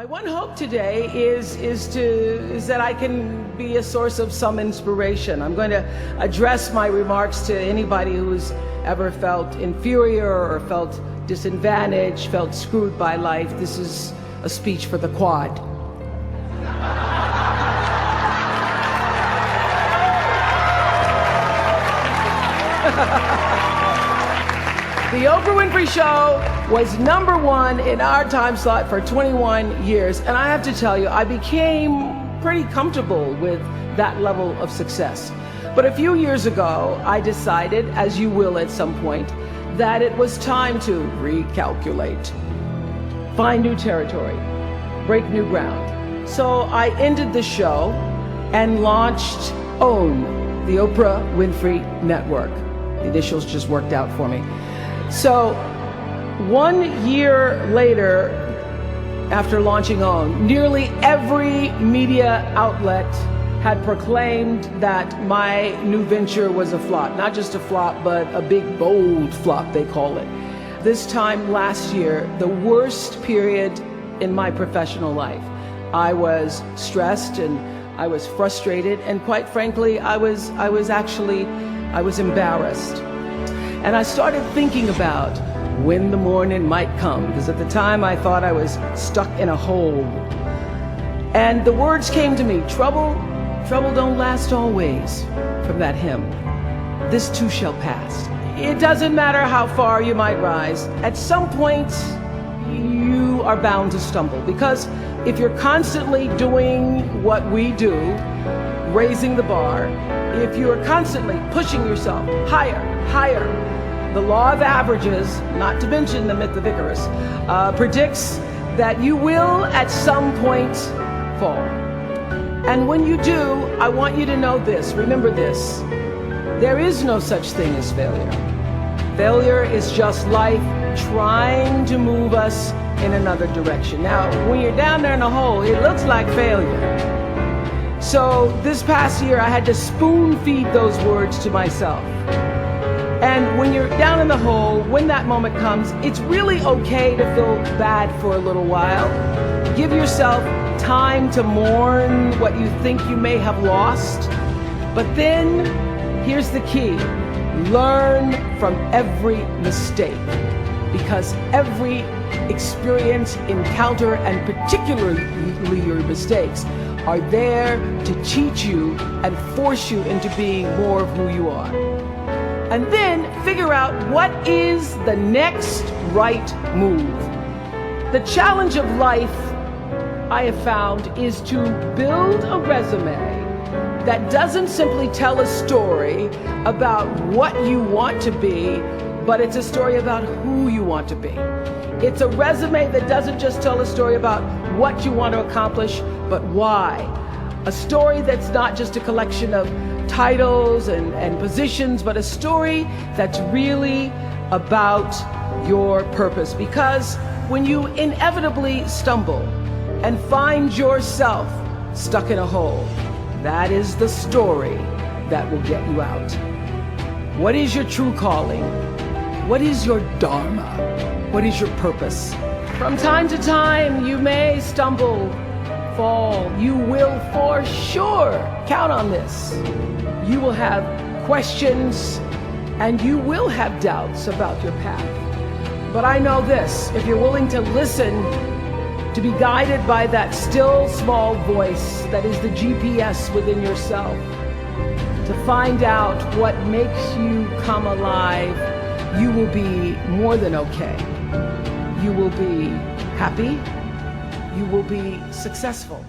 My one hope today is that I can be a source of some inspiration. I'm going to address my remarks to anybody who's ever felt inferior or felt disadvantaged, felt screwed by life. This is a speech for the quad. The Oprah Winfrey Show was #1 in our time slot for 21 years. And I have to tell you, I became pretty comfortable with that level of success. But a few years ago, I decided, as you will at some point, that it was time to recalculate, find new territory, break new ground. So I ended the show and launched OWN, the Oprah Winfrey Network. The initials just worked out for me. So 1 year later, after launching OWN, nearly every media outlet had proclaimed that my new venture was a flop. Not just a flop, but a big, bold flop, they call it. This time last year, the worst period in my professional life. I was stressed and I was frustrated, and quite frankly, I was embarrassed. And I started thinking about when the morning might come, because at the time I thought I was stuck in a hole. And the words came to me, trouble don't last always, from that hymn. This too shall pass. It doesn't matter how far you might rise. At some point, you are bound to stumble, because if you're constantly doing what we do, raising the bar, if you are constantly pushing yourself higher, the law of averages, not to mention the myth of Icarus, predicts that you will at some point fall. And when you do, I want you to know this, remember this, there is no such thing as failure. Failure is just life trying to move us in another direction. Now, when you're down there in a hole, it looks like failure. So this past year, I had to spoon feed those words to myself. And when you're down in the hole, when that moment comes, it's really okay to feel bad for a little while. Give yourself time to mourn what you think you may have lost. But then, here's the key. Learn from every mistake. Because every experience, encounter, and particularly your mistakes are there to teach you and force you into being more of who you are. And then figure out what is the next right move. The challenge of life, I have found, is to build a resume that doesn't simply tell a story about what you want to be, but it's a story about who you want to be. It's a resume that doesn't just tell a story about what you want to accomplish, but why. A story that's not just a collection of titles and positions, but a story that's really about your purpose. Because when you inevitably stumble and find yourself stuck in a hole, that is the story that will get you out. What is your true calling? What is your dharma? What is your purpose? From time to time, you may stumble, fall. You will for sure, count on this. You will have questions and you will have doubts about your path. But I know this, if you're willing to listen, to be guided by that still small voice that is the GPS within yourself, to find out what makes you come alive, you will be more than okay. You will be happy. You will be successful.